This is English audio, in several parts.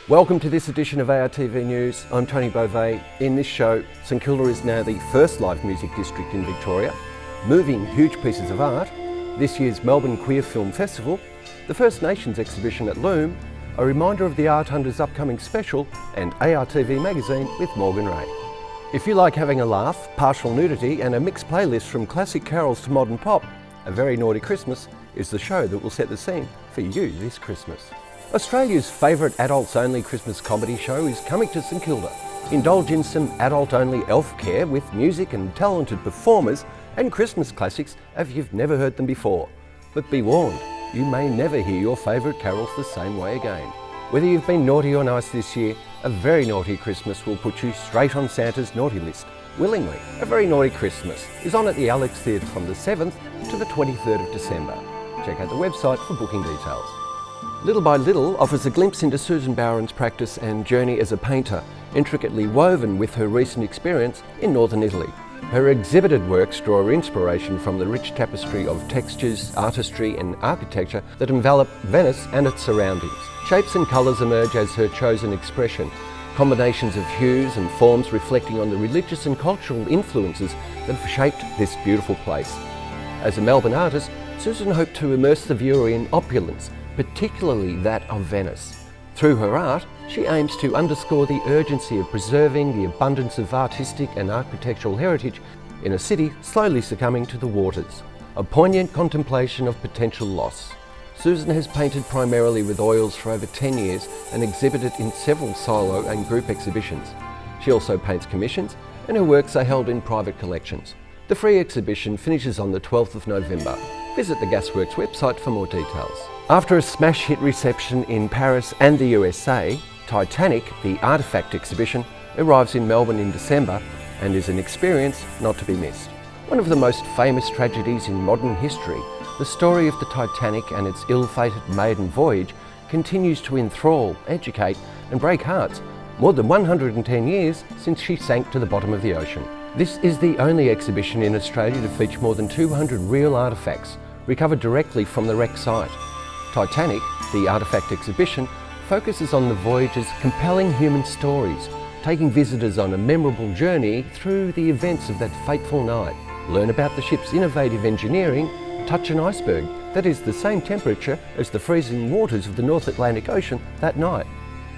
Welcome to this edition of ARTV News. I'm Tony Beauvais. In this show, St Kilda is now the first live music district in Victoria, moving huge pieces of art, this year's Melbourne Queer Film Festival, the First Nations exhibition at Loom, a reminder of the Art Hunters' upcoming special, and ARTV Magazine with Morgan Ray. If you like having a laugh, partial nudity and a mixed playlist from classic carols to modern pop, A Very Naughty Christmas is the show that will set the scene for you this Christmas. Australia's favourite adults-only Christmas comedy show is coming to St Kilda. Indulge in some adult-only elf care with music and talented performers and Christmas classics if you've never heard them before. But be warned, you may never hear your favourite carols the same way again. Whether you've been naughty or nice this year, A Very Naughty Christmas will put you straight on Santa's naughty list, willingly. A Very Naughty Christmas is on at the Alex Theatre from the 7th to the 23rd of December. Check out the website for booking details. Little by Little offers a glimpse into Susan Bowen's practice and journey as a painter, intricately woven with her recent experience in northern Italy. Her exhibited works draw inspiration from the rich tapestry of textures, artistry and architecture that envelop Venice and its surroundings. Shapes and colours emerge as her chosen expression, combinations of hues and forms reflecting on the religious and cultural influences that have shaped this beautiful place. As a Melbourne artist, Susan hoped to immerse the viewer in opulence, particularly that of Venice. Through her art, she aims to underscore the urgency of preserving the abundance of artistic and architectural heritage in a city slowly succumbing to the waters. A poignant contemplation of potential loss. Susan has painted primarily with oils for over 10 years and exhibited in several solo and group exhibitions. She also paints commissions, and her works are held in private collections. The free exhibition finishes on the 12th of November. Visit the Gasworks website for more details. After a smash hit reception in Paris and the USA, Titanic, the Artefact exhibition, arrives in Melbourne in December and is an experience not to be missed. One of the most famous tragedies in modern history, the story of the Titanic and its ill-fated maiden voyage continues to enthrall, educate and break hearts more than 110 years since she sank to the bottom of the ocean. This is the only exhibition in Australia to feature more than 200 real artefacts recovered directly from the wreck site. Titanic, the Artefact exhibition, focuses on the voyage's compelling human stories, taking visitors on a memorable journey through the events of that fateful night. Learn about the ship's innovative engineering, touch an iceberg that is the same temperature as the freezing waters of the North Atlantic Ocean that night,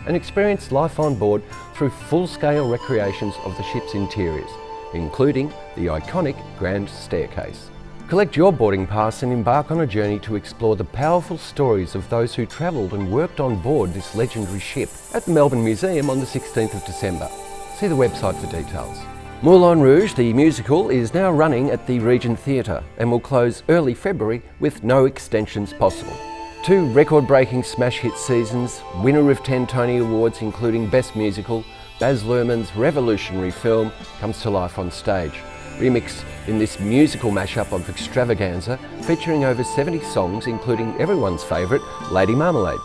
and experience life on board through full-scale recreations of the ship's interiors, including the iconic Grand Staircase. Collect your boarding pass and embark on a journey to explore the powerful stories of those who travelled and worked on board this legendary ship at the Melbourne Museum on the 16th of December. See the website for details. Moulin Rouge, the musical, is now running at the Regent Theatre and will close early February with no extensions possible. 2 record-breaking smash hit seasons, winner of 10 Tony Awards including Best Musical, Baz Luhrmann's revolutionary film comes to life on stage. Remixed in this musical mashup of extravaganza, featuring over 70 songs including everyone's favourite, Lady Marmalade.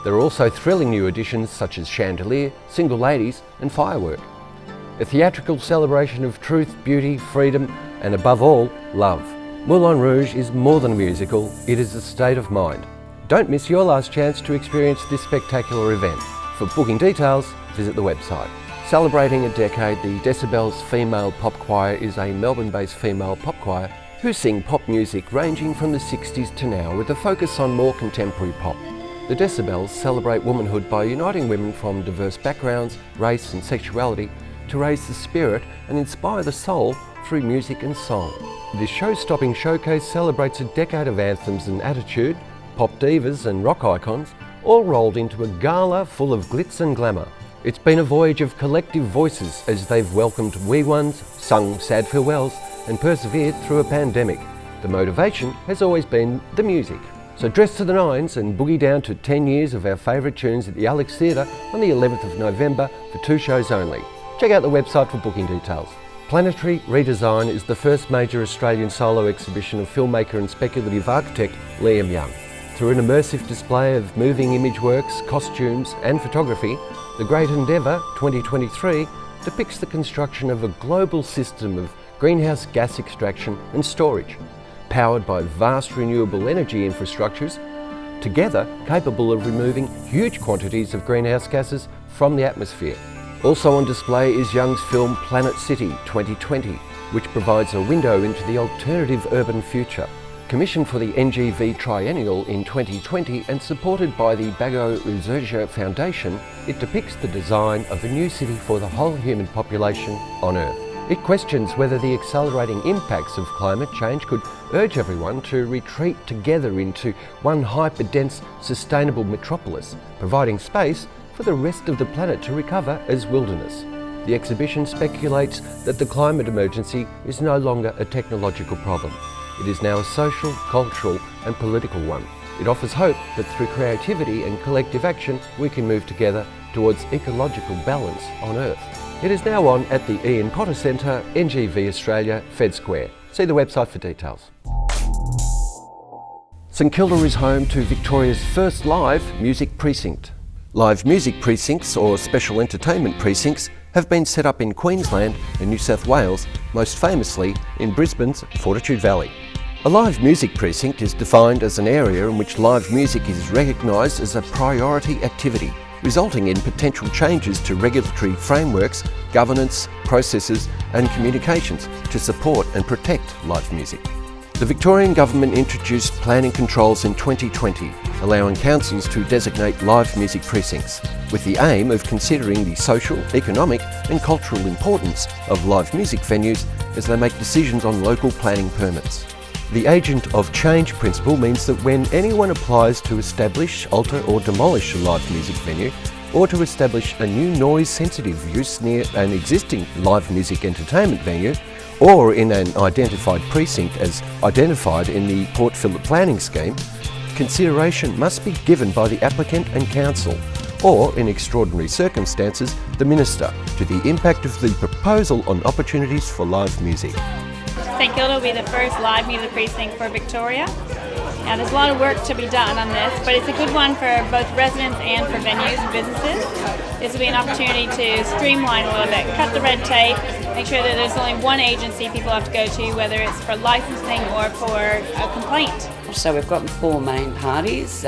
There are also thrilling new additions such as Chandelier, Single Ladies and Firework. A theatrical celebration of truth, beauty, freedom and above all, love. Moulin Rouge is more than a musical, it is a state of mind. Don't miss your last chance to experience this spectacular event. For booking details, visit the website. Celebrating a decade, the Decibels Female Pop Choir is a Melbourne-based female pop choir who sing pop music ranging from the 60s to now with a focus on more contemporary pop. The Decibels celebrate womanhood by uniting women from diverse backgrounds, race and sexuality to raise the spirit and inspire the soul through music and song. This show-stopping showcase celebrates a decade of anthems and attitude, pop divas and rock icons, all rolled into a gala full of glitz and glamour. It's been a voyage of collective voices as they've welcomed wee ones, sung sad farewells and persevered through a pandemic. The motivation has always been the music. So dress to the nines and boogie down to 10 years of our favourite tunes at the Alex Theatre on the 11th of November for 2 shows only. Check out the website for booking details. Planetary Redesign is the first major Australian solo exhibition of filmmaker and speculative architect Liam Young. Through an immersive display of moving image works, costumes and photography, The Great Endeavour 2023 depicts the construction of a global system of greenhouse gas extraction and storage. Powered by vast renewable energy infrastructures, together capable of removing huge quantities of greenhouse gases from the atmosphere. Also on display is Young's film Planet City 2020, which provides a window into the alternative urban future. Commissioned for the NGV Triennial in 2020 and supported by the Bago Userja Foundation, it depicts the design of a new city for the whole human population on Earth. It questions whether the accelerating impacts of climate change could urge everyone to retreat together into one hyper-dense, sustainable metropolis, providing space for the rest of the planet to recover as wilderness. The exhibition speculates that the climate emergency is no longer a technological problem. It is now a social, cultural and political one. It offers hope that through creativity and collective action we can move together towards ecological balance on Earth. It is now on at the Ian Potter Centre, NGV Australia, Fed Square. See the website for details. St Kilda is home to Victoria's first live music precinct. Live music precincts, or special entertainment precincts, have been set up in Queensland and New South Wales, most famously in Brisbane's Fortitude Valley. A live music precinct is defined as an area in which live music is recognised as a priority activity, resulting in potential changes to regulatory frameworks, governance, processes and communications to support and protect live music. The Victorian Government introduced planning controls in 2020, allowing councils to designate live music precincts, with the aim of considering the social, economic and cultural importance of live music venues as they make decisions on local planning permits. The agent of change principle means that when anyone applies to establish, alter or demolish a live music venue, or to establish a new noise-sensitive use near an existing live music entertainment venue, or in an identified precinct as identified in the Port Phillip planning scheme, consideration must be given by the applicant and council, or in extraordinary circumstances, the Minister, to the impact of the proposal on opportunities for live music. St Kilda will be the first live music precinct for Victoria. Now there's a lot of work to be done on this, but it's a good one for both residents and for venues and businesses. This will be an opportunity to streamline a little bit, cut the red tape, make sure that there's only one agency people have to go to, whether it's for licensing or for a complaint. So we've got 4 main parties.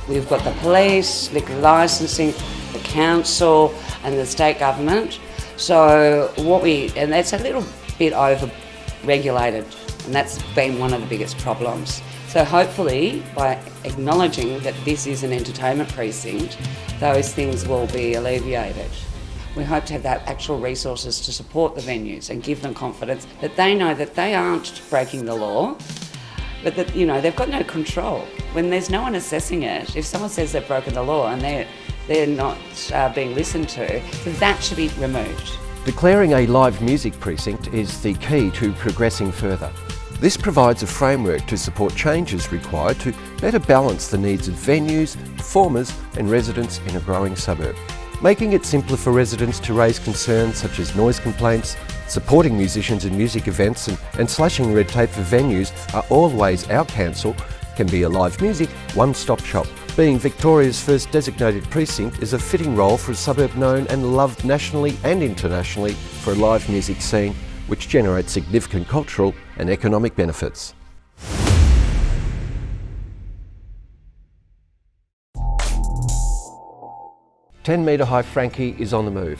We've got the police, liquor licensing, the council and the state government. So and that's a little bit over-regulated, and that's been one of the biggest problems. So hopefully, by acknowledging that this is an entertainment precinct, those things will be alleviated. We hope to have that actual resources to support the venues and give them confidence that they know that they aren't breaking the law, but that, you know, they've got no control. When there's no one assessing it, if someone says they've broken the law and they're not being listened to, then that should be removed. Declaring a live music precinct is the key to progressing further. This provides a framework to support changes required to better balance the needs of venues, performers and residents in a growing suburb. Making it simpler for residents to raise concerns such as noise complaints, supporting musicians in music events and slashing red tape for venues are all ways our council can be a live music one-stop shop. Being Victoria's first designated precinct is a fitting role for a suburb known and loved nationally and internationally for a live music scene which generates significant cultural and economic benefits. "10-metre high Frankie" is on the move.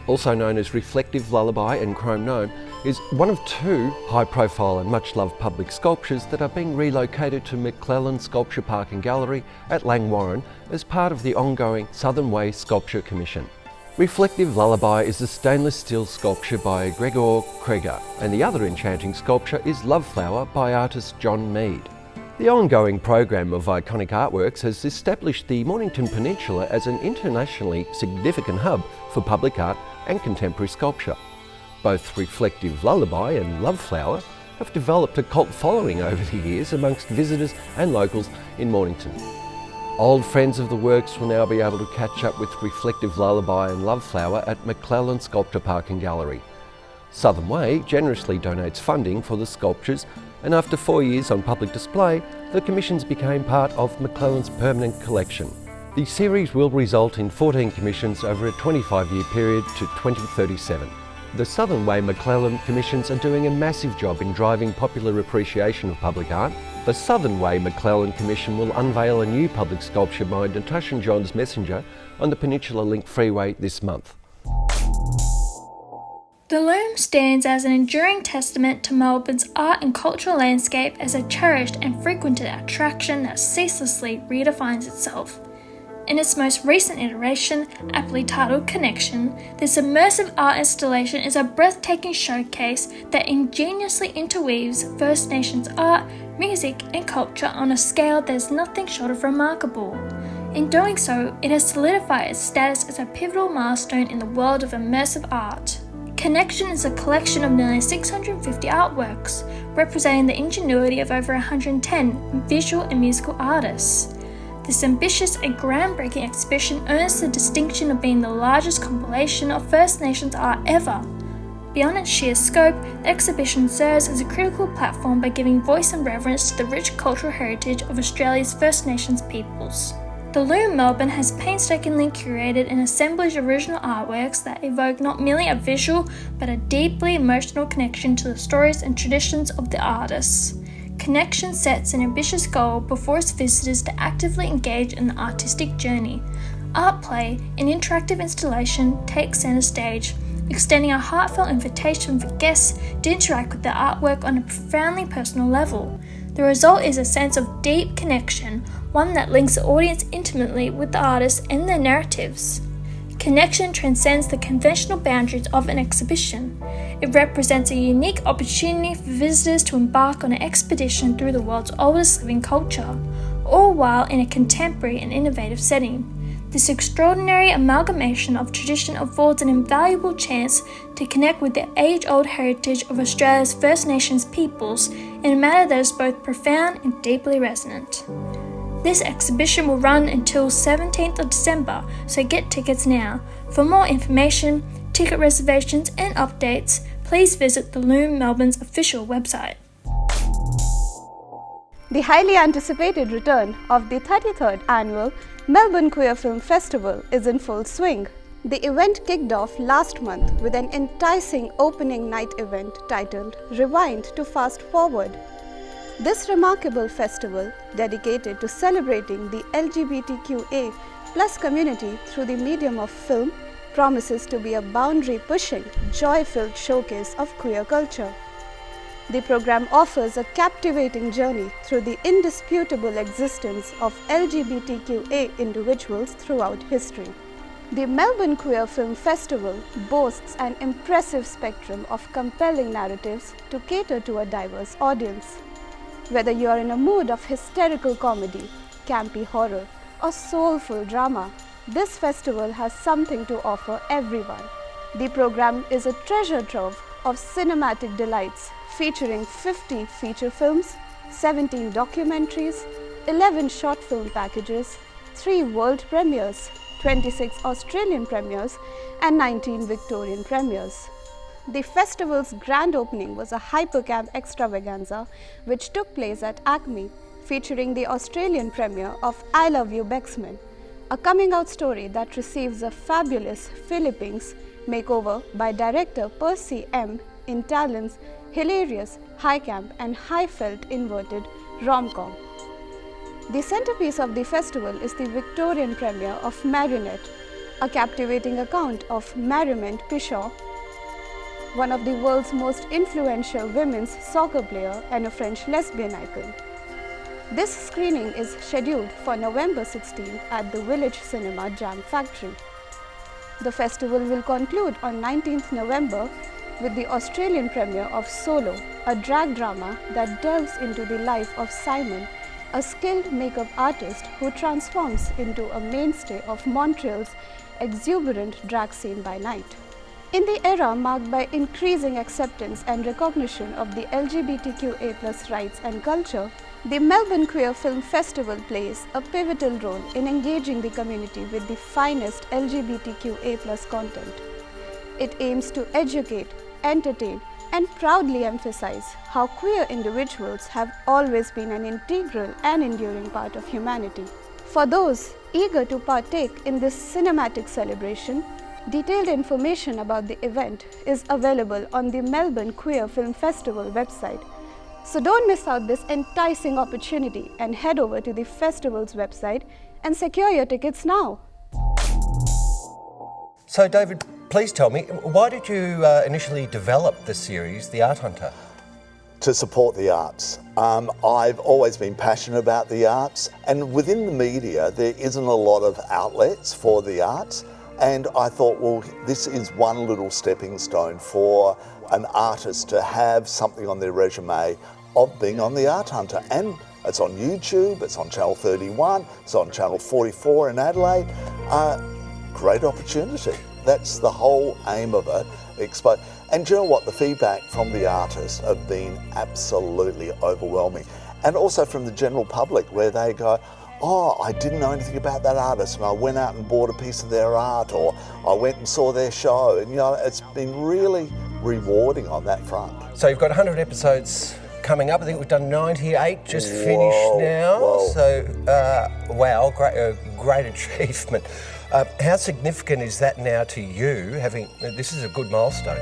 Also known as Reflective Lullaby and Chrome Gnome, is one of 2 high-profile and much-loved public sculptures that are being relocated to McClellan Sculpture Park and Gallery at Langwarrin as part of the ongoing Southern Way Sculpture Commission. Reflective Lullaby is a stainless steel sculpture by Gregor Kreger, and the other enchanting sculpture is Love Flower by artist John Mead. The ongoing program of iconic artworks has established the Mornington Peninsula as an internationally significant hub for public art and contemporary sculpture. Both Reflective Lullaby and Love Flower have developed a cult following over the years amongst visitors and locals in Mornington. Old friends of the works will now be able to catch up with Reflective Lullaby and Love Flower at McClellan Sculpture Park and Gallery. Southern Way generously donates funding for the sculptures, and after 4 years on public display, the commissions became part of McClellan's permanent collection. The series will result in 14 commissions over a 25-year period to 2037. The Southern Way McClellan commissions are doing a massive job in driving popular appreciation of public art, The Southern Way McClellan Commission will unveil a new public sculpture by Natasha and John's Messenger on the Peninsula Link Freeway this month. The loom stands as an enduring testament to Melbourne's art and cultural landscape as a cherished and frequented attraction that ceaselessly redefines itself. In its most recent iteration, aptly titled Connection, this immersive art installation is a breathtaking showcase that ingeniously interweaves First Nations art, music and culture on a scale that is nothing short of remarkable. In doing so, it has solidified its status as a pivotal milestone in the world of immersive art. Connection is a collection of nearly 650 artworks, representing the ingenuity of over 110 visual and musical artists. This ambitious and groundbreaking exhibition earns the distinction of being the largest compilation of First Nations art ever. Beyond its sheer scope, the exhibition serves as a critical platform by giving voice and reverence to the rich cultural heritage of Australia's First Nations peoples. The Loom Melbourne has painstakingly curated an assemblage of original artworks that evoke not merely a visual but a deeply emotional connection to the stories and traditions of the artists. Connection sets an ambitious goal before its visitors to actively engage in the artistic journey. Art play, an interactive installation, takes centre stage, extending a heartfelt invitation for guests to interact with the artwork on a profoundly personal level. The result is a sense of deep connection, one that links the audience intimately with the artists and their narratives. Connection transcends the conventional boundaries of an exhibition. It represents a unique opportunity for visitors to embark on an expedition through the world's oldest living culture, all while in a contemporary and innovative setting. This extraordinary amalgamation of tradition affords an invaluable chance to connect with the age-old heritage of Australia's First Nations peoples in a manner that is both profound and deeply resonant. This exhibition will run until 17th of December, so get tickets now. For more information, ticket reservations and updates, please visit the Loom Melbourne's official website. The highly anticipated return of the 33rd annual Melbourne Queer Film Festival is in full swing. The event kicked off last month with an enticing opening night event titled Rewind to Fast Forward. This remarkable festival, dedicated to celebrating the LGBTQA+ community through the medium of film, promises to be a boundary-pushing, joy-filled showcase of queer culture. The program offers a captivating journey through the indisputable existence of LGBTQA individuals throughout history. The Melbourne Queer Film Festival boasts an impressive spectrum of compelling narratives to cater to a diverse audience. Whether you are in a mood of hysterical comedy, campy horror, or soulful drama, this festival has something to offer everyone. The program is a treasure trove of cinematic delights featuring 50 feature films, 17 documentaries, 11 short film packages, 3 world premieres, 26 Australian premieres, and 19 Victorian premieres. The festival's grand opening was a hypercamp extravaganza which took place at Acme, featuring the Australian premiere of I Love You Bexman, a coming-out story that receives a fabulous Philippines makeover by director Percy M. in Talon's hilarious, high-camp and high-felt inverted rom-com. The centerpiece of the festival is the Victorian premiere of Marinette, a captivating account of Mariment Pichot, one of the world's most influential women's soccer player and a French lesbian icon. This screening is scheduled for November 16 at the Village Cinema Jam Factory. The festival will conclude on 19th November with the Australian premiere of Solo, a drag drama that delves into the life of Simon, a skilled makeup artist who transforms into a mainstay of Montreal's exuberant drag scene by night. In the era marked by increasing acceptance and recognition of the LGBTQA+ rights and culture, the Melbourne Queer Film Festival plays a pivotal role in engaging the community with the finest LGBTQA+ content. It aims to educate, entertain, and proudly emphasize how queer individuals have always been an integral and enduring part of humanity. For those eager to partake in this cinematic celebration, detailed information about the event is available on the Melbourne Queer Film Festival website. So don't miss out this enticing opportunity and head over to the festival's website and secure your tickets now. So David, please tell me, why did you initially develop the series, The Art Hunter? To support the arts. I've always been passionate about the arts, and within the media there isn't a lot of outlets for the arts, and I thought, well, this is one little stepping stone for an artist to have something on their resume of being on The Art Hunter. And it's on YouTube, it's on Channel 31, it's on Channel 44 in Adelaide. Great opportunity. That's the whole aim of it. And do you know what? The feedback from the artists have been absolutely overwhelming. And also from the general public, where they go, oh, I didn't know anything about that artist and I went out and bought a piece of their art, or I went and saw their show. And it's been really rewarding on that front. So you've got 100 episodes coming up. I think we've done 98, just finished now. Whoa. So, wow, great achievement. How significant is that now to you, this is a good milestone?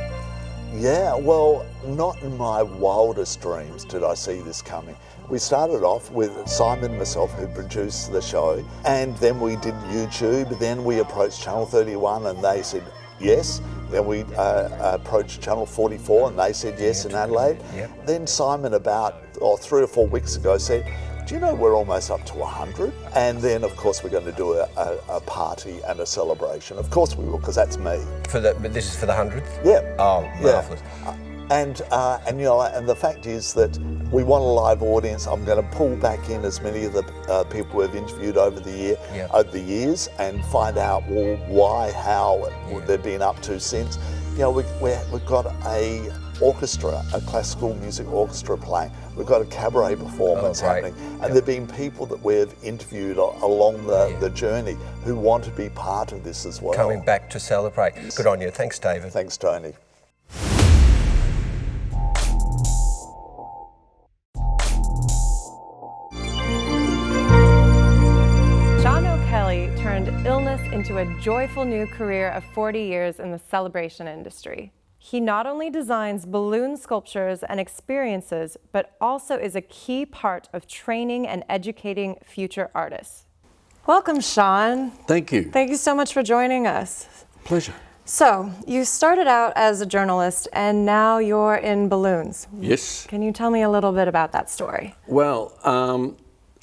Yeah, well, not in my wildest dreams did I see this coming. We started off with Simon and myself, who produced the show, and then we did YouTube, then we approached Channel 31 and they said yes. Then we approached Channel 44 and they said yes in Adelaide. Yep. Then Simon about 3 or 4 weeks ago said, do you know we're almost up to 100? And then of course we're going to do a party and a celebration. Of course we will, because that's me. But this is for the 100th? Yeah. Oh, marvellous. Yeah. And the fact is that we want a live audience. I'm going to pull back in as many of the people we've interviewed over the years, and find out why, how they've been up to since. We've got a classical music orchestra playing. We've got a cabaret performance happening, and there've been people that we've interviewed along the journey who want to be part of this as well. Coming back to celebrate. Good on you. Thanks, David. Thanks, Tony. Sean O'Kelly turned illness into a joyful new career of 40 years in the celebration industry. He not only designs balloon sculptures and experiences, but also is a key part of training and educating future artists. Welcome, Sean. Thank you. Thank you so much for joining us. Pleasure. So, you started out as a journalist and now you're in balloons. Yes. Can you tell me a little bit about that story? Well,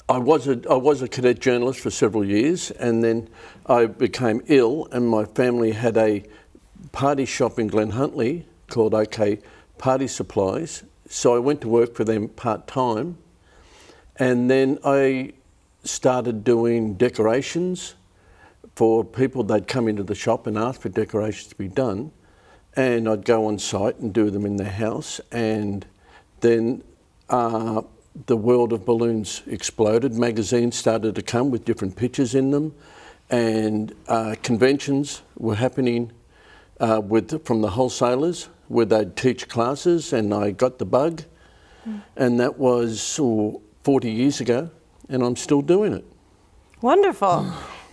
I was a cadet journalist for several years, and then I became ill, and my family had a party shop in Glen Huntly called OK Party Supplies. So I went to work for them part-time, and then I started doing decorations for people. They'd come into the shop and ask for decorations to be done, and I'd go on site and do them in their house. And then the world of balloons exploded. Magazines started to come with different pictures in them, and conventions were happening from the wholesalers, where they'd teach classes, and I got the bug. And that was 40 years ago, and I'm still doing it. Wonderful.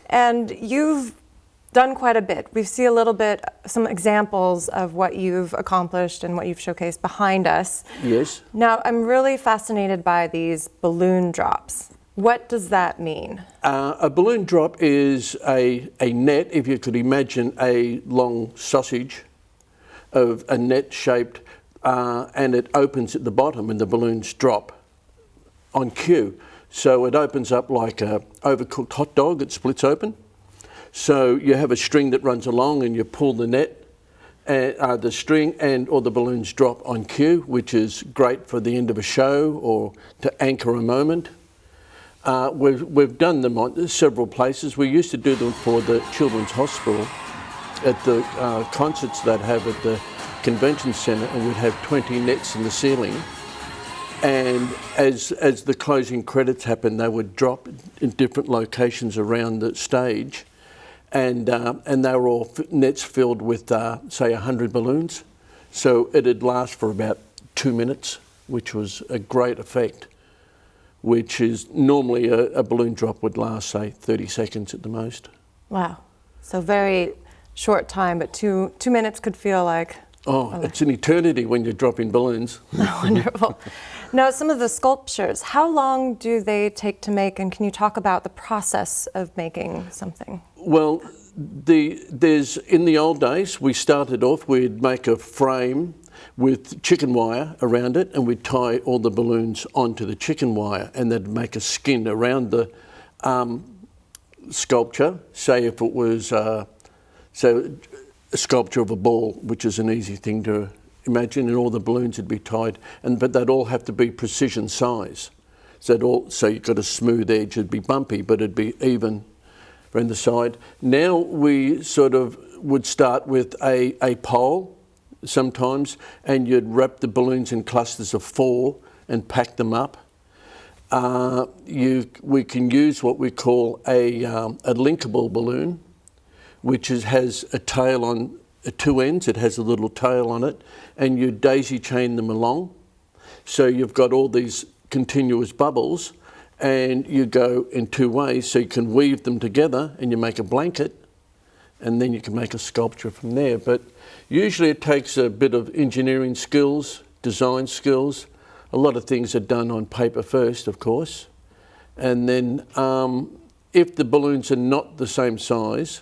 And you've done quite a bit. We see a little bit, some examples of what you've accomplished and what you've showcased behind us. Yes. Now, I'm really fascinated by these balloon drops. What does that mean? A balloon drop is a net, if you could imagine a long sausage of a net shaped, and it opens at the bottom and the balloons drop on cue. So it opens up like a overcooked hot dog, it splits open. So you have a string that runs along and you pull the net, the string, or the balloons drop on cue, which is great for the end of a show or to anchor a moment. We've done them on several places. We used to do them for the Children's Hospital at the concerts they'd have at the convention centre, and we'd have 20 nets in the ceiling. And as the closing credits happened, they would drop in different locations around the stage, and they were all nets filled with, say, 100 balloons. So it'd last for about 2 minutes, which was a great effect, which is normally a balloon drop would last, say, 30 seconds at the most. Wow. So very short time, but two minutes could feel like Oh, it's an eternity when you're dropping balloons. Wonderful. Now, some of the sculptures, how long do they take to make, and can you talk about the process of making something? Well, in the old days, we started off, we'd make a frame with chicken wire around it, and we'd tie all the balloons onto the chicken wire, and they'd make a skin around the sculpture. Say if it was a sculpture of a ball, which is an easy thing to imagine, and all the balloons would be tied, but they'd all have to be precision size. So you've got a smooth edge, it'd be bumpy, but it'd be even around the side. Now we sort of would start with a pole sometimes, and you'd wrap the balloons in clusters of 4 and pack them up. We can use what we call a linkable balloon, which has a tail on 2 ends. It has a little tail on it, and you daisy chain them along. So you've got all these continuous bubbles, and you go in 2 ways. So you can weave them together, and you make a blanket, and then you can make a sculpture from there. But usually it takes a bit of engineering skills, design skills. A lot of things are done on paper first, of course. And then if the balloons are not the same size,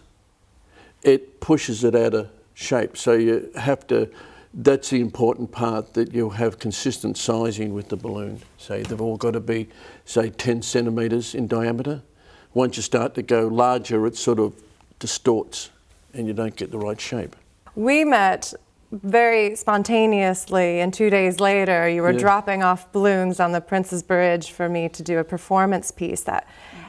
it pushes it out of shape. So you have to, that's the important part, that you'll have consistent sizing with the balloon. So they've all got to be, say, 10 centimetres in diameter. Once you start to go larger, it sort of distorts and you don't get the right shape. We met very spontaneously, and 2 days later you were dropping off balloons on the Prince's Bridge for me to do a performance piece.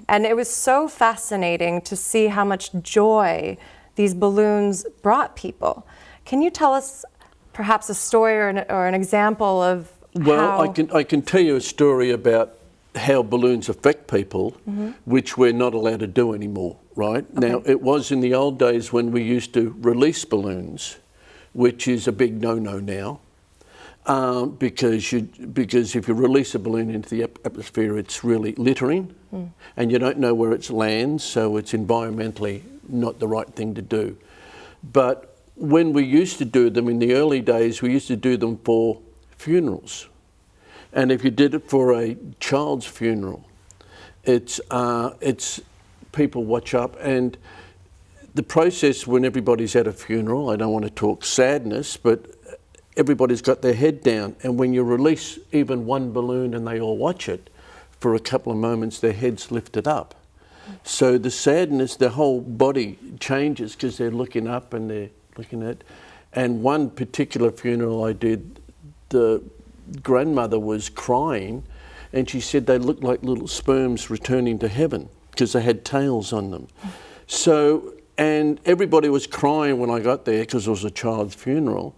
And it was so fascinating to see how much joy these balloons brought people. Can you tell us perhaps a story or an example of how... Well, I can tell you a story about how balloons affect people, which we're not allowed to do anymore, right? Okay. Now, it was in the old days when we used to release balloons, which is a big no-no now, because if you release a balloon into the atmosphere, it's really littering, and you don't know where it lands, so it's environmentally not the right thing to do. But when we used to do them in the early days, we used to do them for funerals. And if you did it for a child's funeral, it's people watch up, and the process when everybody's at a funeral, I don't want to talk sadness, but everybody's got their head down, and when you release even one balloon and they all watch it, for a couple of moments their head's lifted up. So the sadness, the whole body changes because they're looking up and they're looking at. And one particular funeral I did, the grandmother was crying, and she said they looked like little sperms returning to heaven because they had tails on them. So, and everybody was crying when I got there because it was a child's funeral.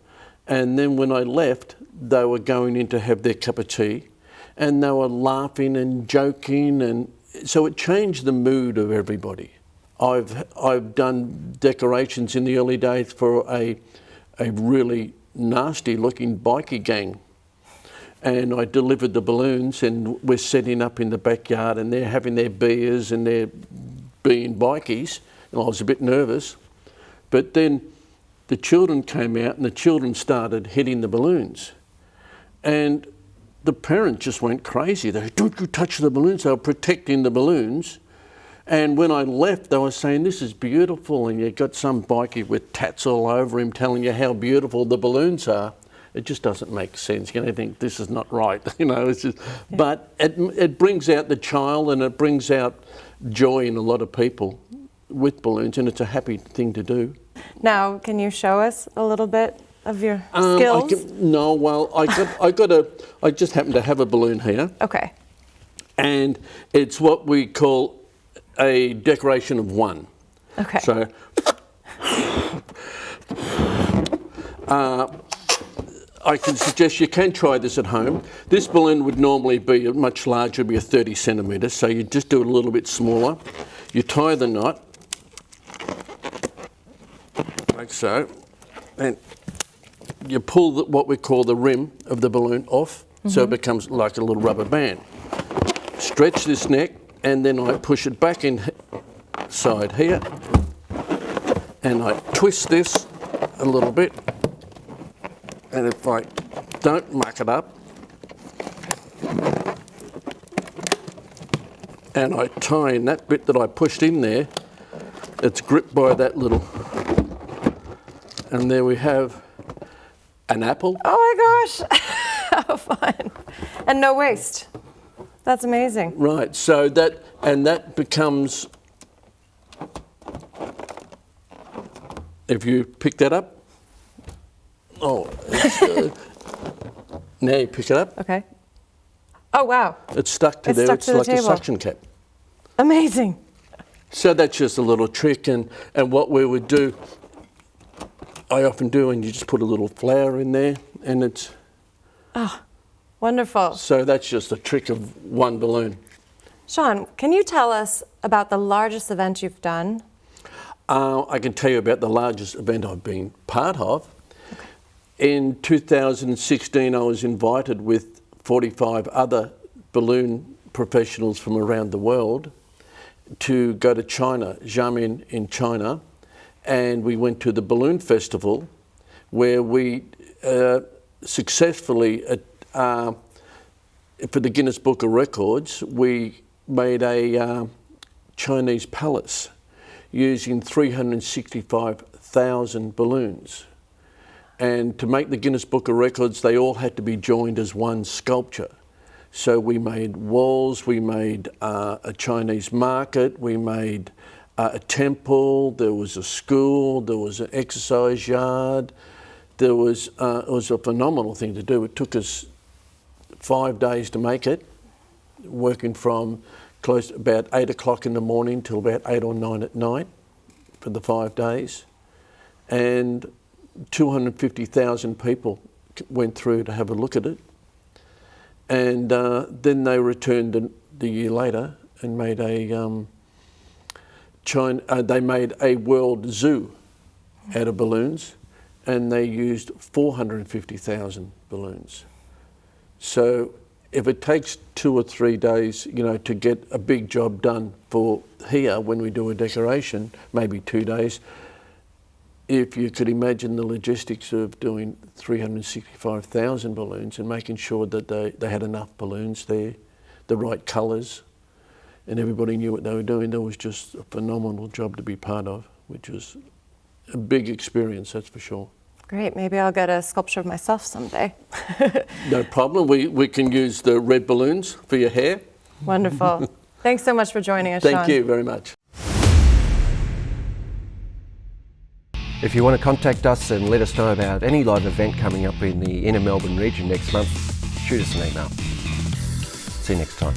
And then when I left, they were going in to have their cup of tea, and they were laughing and joking, and so it changed the mood of everybody. I've done decorations in the early days for a really nasty looking bikie gang, and I delivered the balloons, and we're setting up in the backyard, and they're having their beers and they're being bikies, and I was a bit nervous. But then the children came out, and the children started hitting the balloons, and the parents just went crazy. They said, "Don't you touch the balloons." They were protecting the balloons. And when I left, they were saying, "This is beautiful." And you got some bikie with tats all over him telling you how beautiful the balloons are. It just doesn't make sense. You know, you think this is not right. You know, it's just, but it brings out the child, and it brings out joy in a lot of people with balloons, and it's a happy thing to do. Now, can you show us a little bit of your skills? I just happen to have a balloon here. Okay. And it's what we call a decoration of one. Okay. So, I can suggest you can try this at home. This balloon would normally be much larger, be a 30 centimetres, so you just do it a little bit smaller. You tie the knot, like so, and you pull what we call the rim of the balloon off, so it becomes like a little rubber band. Stretch this neck, and then I push it back inside here, and I twist this a little bit, And if I don't muck it up, and I tie in that bit that I pushed in there, it's gripped by that little, and there we have an apple. Oh my gosh, how fun. And no waste. That's amazing. Right, so that becomes, if you pick that up, now you pick it up. Okay. Oh wow. It's stuck to It's there, stuck it's to the like a table. suction cap. Amazing. So that's just a little trick, and what we would do, I often do, and you just put a little flower in there, and it's... Oh, wonderful. So that's just a trick of one balloon. Sean, can you tell us about the largest event you've done? I can tell you about the largest event I've been part of. Okay. In 2016, I was invited with 45 other balloon professionals from around the world to go to China, Xiamen in China, and we went to the Balloon Festival where we successfully, for the Guinness Book of Records, we made a Chinese palace using 365,000 balloons. And to make the Guinness Book of Records, they all had to be joined as one sculpture. So we made walls, we made a Chinese market, we made a temple, there was a school, there was an exercise yard. It was a phenomenal thing to do. It took us 5 days to make it, working from close to about 8 o'clock in the morning till about 8 or 9 at night for the 5 days. And 250,000 people went through to have a look at it. And then they returned the year later and made they made a world zoo out of balloons, and they used 450,000 balloons. So if it takes 2 or 3 days, to get a big job done for here when we do a decoration, maybe 2 days, if you could imagine the logistics of doing 365,000 balloons and making sure that they had enough balloons there, the right colours, and everybody knew what they were doing, that was just a phenomenal job to be part of, which was a big experience, that's for sure. Great, maybe I'll get a sculpture of myself someday. No problem, we can use the red balloons for your hair. Wonderful. Thanks so much for joining us, Sean. Thank you very much. If you want to contact us and let us know about any live event coming up in the inner Melbourne region next month, shoot us an email. See you next time.